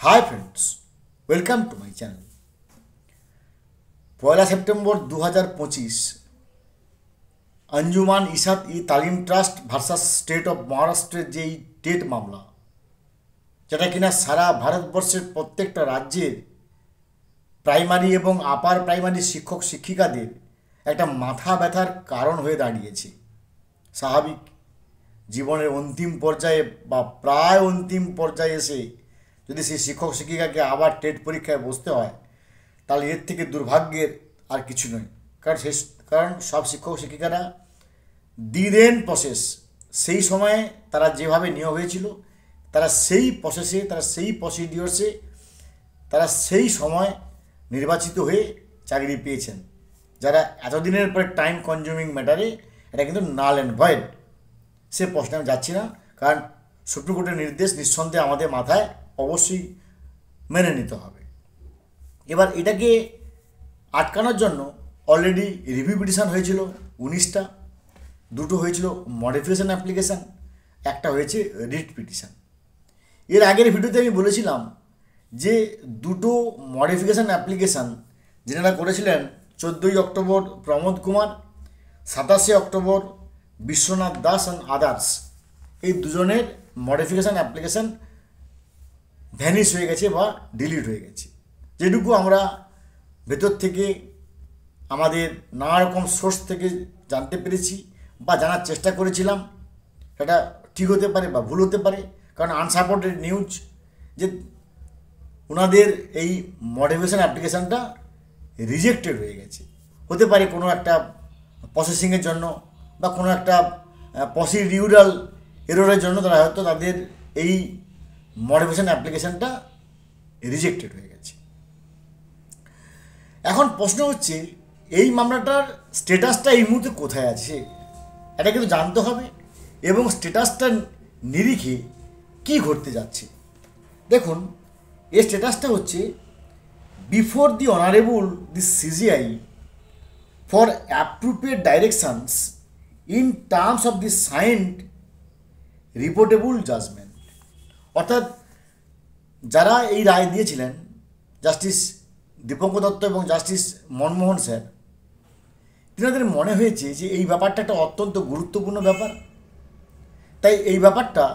High friends, welcome to my channel. 1 September 2025 Anjuman Ishaat e Taleem Trust versus state of মহারাষ্ট্রের যেই TET মামলা, যেটা কিনা সারা ভারতবর্ষের প্রত্যেকটা রাজ্যের প্রাইমারি এবং আপার প্রাইমারি শিক্ষক শিক্ষিকাদের একটা মাথা ব্যথার কারণ হয়ে দাঁড়িয়েছে। স্বাভাবিক জীবনের অন্তিম পর্যায়ে বা প্রায় অন্তিম পর্যায়ে এসে যদি সেই শিক্ষক শিক্ষিকাকে আবার টেট পরীক্ষায় বসতে হয়, তাহলে এর থেকে দুর্ভাগ্যের আর কিছু নয়। কারণ সব শিক্ষক শিক্ষিকারা দিন প্রসেস, সেই সময়ে তারা যেভাবে নিয়োগ হয়েছিল, তারা সেই প্রসেসে, তারা সেই প্রসিডিওর্সে, তারা সেই সময় নির্বাচিত হয়ে চাকরি পেয়েছেন। যারা এতদিনের পরে টাইম কনজিউমিং ম্যাটারে, এটা কিন্তু নাল অ্যান্ড ভয়েড। সে প্রশ্নে আমি যাচ্ছি না, কারণ সুপ্রিম কোর্টের নির্দেশ নিঃসন্দেহে আমাদের মাথায় অবশ্যই মেনে নিতে হবে। এবার এটাকে আটকানোর জন্য অলরেডি রিভিউ পিটিশন হয়েছিল 19টা, দুটো হয়েছিল মডিফিকেশান অ্যাপ্লিকেশান, একটা হয়েছে রিট পিটিশন। এর আগের ভিডিওতে আমি বলেছিলাম যে দুটো মডিফিকেশান অ্যাপ্লিকেশান যেটা করেছিলেন 14ই অক্টোবর প্রমোদ কুমার, 27শে October Biswanath Das and others, এই দুজনের মডিফিকেশান অ্যাপ্লিকেশান ভ্যানিশ হয়ে গেছে বা ডিলিট হয়ে গেছে। যেটুকু আমরা ভেতর থেকে আমাদের নানা রকম সোর্স থেকে জানতে পেরেছি বা জানার চেষ্টা করেছিলাম, সেটা ঠিক হতে পারে বা ভুল হতে পারে, কারণ আনসাপোর্টেড নিউজ যে ওনাদের এই মডিফিকেশান অ্যাপ্লিকেশানটা রিজেক্টেড হয়ে গেছে। হতে পারে কোনো একটা প্রসেসিংয়ের জন্য বা কোনো একটা প্রসিডিউরাল এররের জন্য তারা হয়তো তাদের এই মডিফিকেশান অ্যাপ্লিকেশানটা রিজেক্টেড হয়ে গেছে। এখন প্রশ্ন হচ্ছে, এই মামলাটার স্ট্যাটাসটা এই মুহূর্তে কোথায় আছে এটা কিন্তু জানতে হবে, এবং স্ট্যাটাসটার নিরিখে কী ঘটতে যাচ্ছে। দেখুন, এই স্ট্যাটাসটা হচ্ছে before the honourable the CJI for appropriate directions in terms of the signed reportable judgment. অর্থাৎ যারা এই রায় দিয়েছিলেন, জাস্টিস দীপঙ্কর দত্ত এবং জাস্টিস মনমোহন স্যার, তিনাদের মনে হয়েছে যে এই ব্যাপারটা একটা অত্যন্ত গুরুত্বপূর্ণ ব্যাপার, তাই এই ব্যাপারটা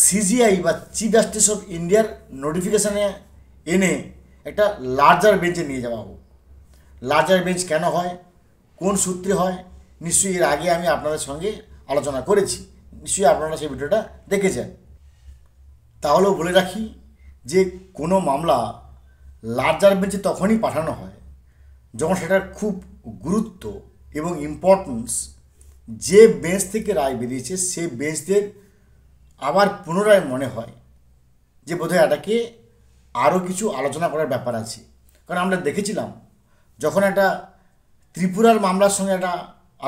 সিজিআই বা চিফ জাস্টিস অফ ইন্ডিয়ার নোটিফিকেশানে এনে একটা লার্জার বেঞ্চে নিয়ে যাওয়া হোক। লার্জার বেঞ্চ কেন হয়, কোন সূত্রে হয়, নিশ্চয়ই এর আগে আমি আপনাদের সঙ্গে আলোচনা করেছি, নিশ্চয়ই আপনারা সেই ভিডিওটা দেখেছেন। তাহলেও বলে রাখি যে কোনো মামলা লার্জার বেঞ্চে তখনই পাঠানো হয় যখন সেটার খুব গুরুত্ব এবং ইম্পর্টেন্স যে বেঞ্চ থেকে রায় বেরিয়েছে সেই বেঞ্চদের আবার পুনরায় মনে হয় যে বোধহয় এটাকে আরও কিছু আলোচনা করার ব্যাপার আছে। কারণ আমরা দেখেছিলাম যখন একটা ত্রিপুরার মামলার সঙ্গে একটা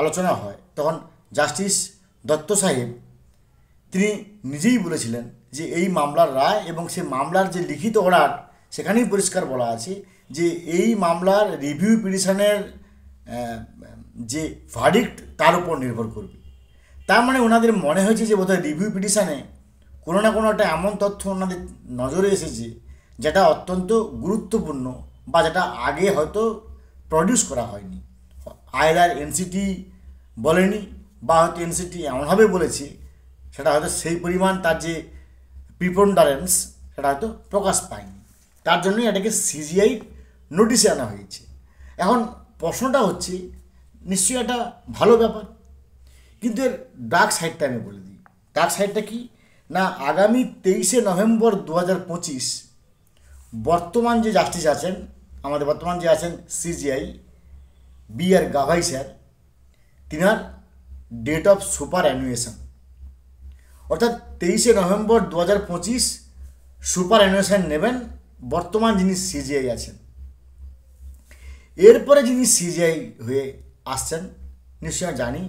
আলোচনা হয়, তখন জাস্টিস দত্ত সাহেব তিনি নিজেই বলেছিলেন যে এই মামলার রায় এবং সে মামলার যে লিখিত অর্ডার, সেখানেই পরিষ্কার বলা আছে যে এই মামলার রিভিউ পিটিশনের যে ভার্ডিক্ট তার উপর নির্ভর করবে। তার মানে ওনাদের মনে হয়েছে যে বোধহয় রিভিউ পিটিশনে কোনো না কোনো একটা এমন তথ্য ওনাদের নজরে এসেছে যেটা অত্যন্ত গুরুত্বপূর্ণ বা যেটা আগে হয়তো প্রডিউস করা হয়নি। আইদার এনসিটি বলেনি বা হয়তো এনসিটি এমনভাবে বলেছে সেটা হয়তো সেই পরিমাণ তার যে প্রিপন্ডারেন্স সেটা হয়তো প্রকাশ পায়নি। তার জন্যই এটাকে সিজিআই নোটিশে আনা হয়েছে। এখন প্রশ্নটা হচ্ছে, নিশ্চয়ই একটা ভালো ব্যাপার, কিন্তু এর ডার্ক সাইডটা আমি বলে দিই। ডার্ক সাইডটা কি না, আগামী 23শে নভেম্বর 2025 বর্তমান যে জাস্টিস আছেন, আমাদের বর্তমান যে আছেন সিজিআই বি.আর. গাভাই স্যার, তিনার ডেট অফ সুপার অ্যানুয়েশন, অর্থাৎ 23শে নভেম্বর 2025 সুপার অ্যানুয়েশন নেবেন বর্তমান যিনি সিজিআই আছেন। এরপরে যিনি সিজিআই হয়ে আসছেন, নিশ্চয় জানি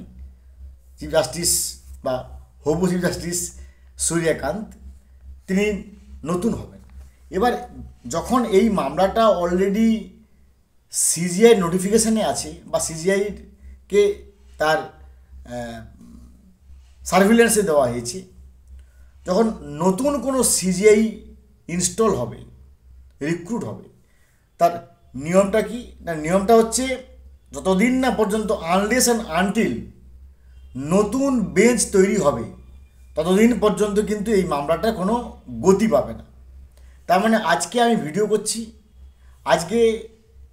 চিফ জাস্টিস বা হবু চিফ জাস্টিস সূর্যকান্ত, তিনি নতুন হবেন। এবার যখন এই মামলাটা অলরেডি সিজিআই নোটিফিকেশানে আছে বা সিজিআইকে তার সার্ভিলেন্সে দেওয়া হয়েছে, যখন নতুন কোনো সিজিআই ইনস্টল হবে, রিক্রুট হবে, তার নিয়মটা কি না, নিয়মটা হচ্ছে যতদিন না পর্যন্ত আনলেস অ্যান্ড আনটিল নতুন বেঞ্চ তৈরি হবে ততদিন পর্যন্ত কিন্তু এই মামলাটা কোনো গতি পাবে না। তার মানে আজকে আমি ভিডিও করছি, আজকে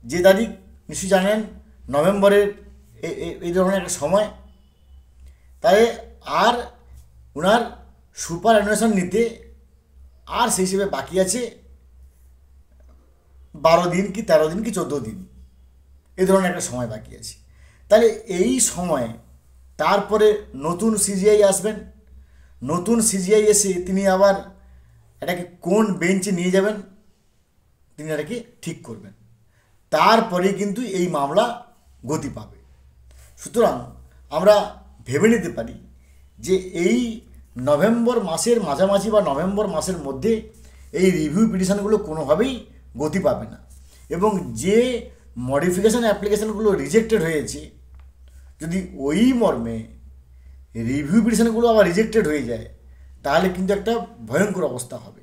যে তারিখ নিশ্চয়ই জানেন, নভেম্বরের এই ধরনের একটা সময়, তাই আর ওনার সুপার অ্যানুয়েশন নিতে আর সেই হিসেবে বাকি আছে 12 দিন কি 13 দিন কি 14 দিন, এই ধরনের একটা সময় বাকি আছে। তাহলে এই সময় তারপরে নতুন সিজিআই আসবেন, নতুন সিজিআই এসে তিনি আবার এটাকে কোন বেঞ্চে নিয়ে যাবেন তিনি এটাকে ঠিক করবেন, তারপরে কিন্তু এই মামলা গতি পাবে। সুতরাং আমরা ভেবে নিতে পারি যে এই নভেম্বর মাসের মাঝামাঝি বা নভেম্বর মাসের মধ্যে এই রিভিউ পিটিশনগুলো কোনোভাবেই গতি পাবে না, এবং যে মডিফিকেশান অ্যাপ্লিকেশানগুলো রিজেক্টেড হয়েছে যদি ওই মর্মে রিভিউ পিটিশনগুলো আবার রিজেক্টেড হয়ে যায় তাহলে কিন্তু একটা ভয়ঙ্কর অবস্থা হবে।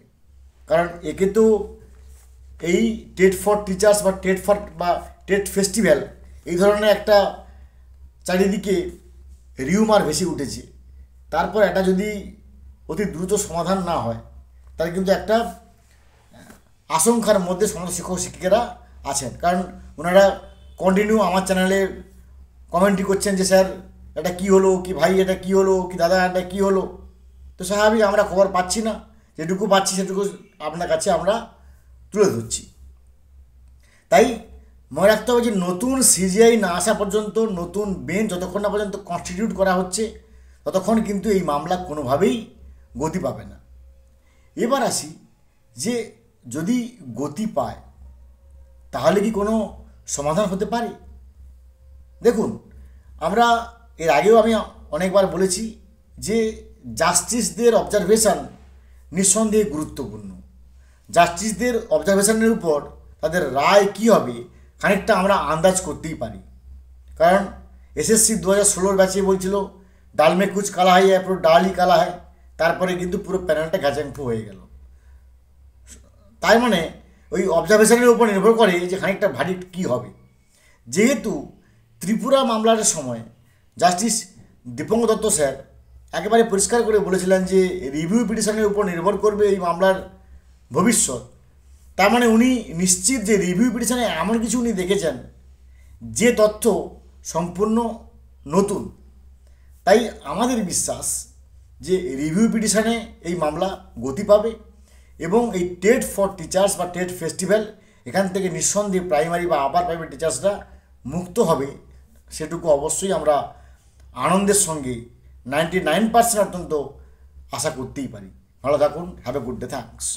কারণ একে তো এই টেট ফর টিচার্স বা টেট ফেস্টিভ্যাল এই ধরনের একটা চারিদিকে রিউমার ভেসে উঠেছে, তারপর এটা যদি অতি দ্রুত সমাধান না হয় তাহলে কিন্তু একটা আশঙ্কার মধ্যে সমস্ত শিক্ষক শিক্ষিকারা আছেন। কারণ ওনারা কন্টিনিউ আমার চ্যানেলে কমেন্টই করছেন যে স্যার এটা কী হলো, কি ভাই এটা কী হলো, কি দাদা এটা কী হলো। তো স্বাভাবিক আমরা খবর পাচ্ছি না, যেটুকু পাচ্ছি সেটুকু আপনার কাছে আমরা তুলে ধরছি। তাই মনে রাখতে হবে যে নতুন সিজিআই না আসা পর্যন্ত, নতুন বেঞ্চ যতক্ষণ না পর্যন্ত কনস্টিটিউট করা হচ্ছে ততক্ষণ কিন্তু এই মামলা কোনোভাবেই গতি পাবে না। এবার আসি যে যদি গতি পায় তাহলে কি কোনো সমাধান হতে পারে? দেখুন, আমরা এর আগেও আমি অনেকবার বলেছি যে জাস্টিসদের অবজারভেশন নিঃসন্দেহে গুরুত্বপূর্ণ। জাস্টিসদের অবজারভেশনের উপর তাদের রায় কী হবে খানিকটা আমরা আন্দাজ করতেই পারি। কারণ এসএসসি 2016 ব্যাচে বলছিল ডাল মে কুচ কালা হয় या পুরো ডালই কালা হয়, তারপরে কিন্তু পুরো প্যানেলটা ঘ্যাচাংফু হয়ে গেল। তাই মানে ওই অবজারভেশনের উপর নির্ভর করে যে খানিকটা ভার্ডিক্ট কী হবে। যেহেতু ত্রিপুরা মামলার সময় জাস্টিস দীপঙ্ক দত্ত স্যার একেবারে পরিষ্কার করে বলেছিলেন যে রিভিউ পিটিশনের উপর নির্ভর করবে এই মামলার ভবিষ্যৎ, তার মানে উনি নিশ্চিত যে রিভিউ পিটিশনে এমন কিছু উনি দেখেছেন যে তথ্য সম্পূর্ণ নতুন। তাই আমাদের বিশ্বাস যে রিভিউ পিটিশনে এই মামলা গতি পাবে এবং এই টেট ফর টিচার্স বা টেট ফেস্টিভ্যাল এখান থেকে নিঃসন্দেহে প্রাইমারি বা আপার প্রাইমারি টিচার্সরা মুক্ত হবে, সেটুকু অবশ্যই আমরা আনন্দের সঙ্গে 99% অত্যন্ত আশা করতেই পারি। ভালো থাকুন, have a good day, thanks.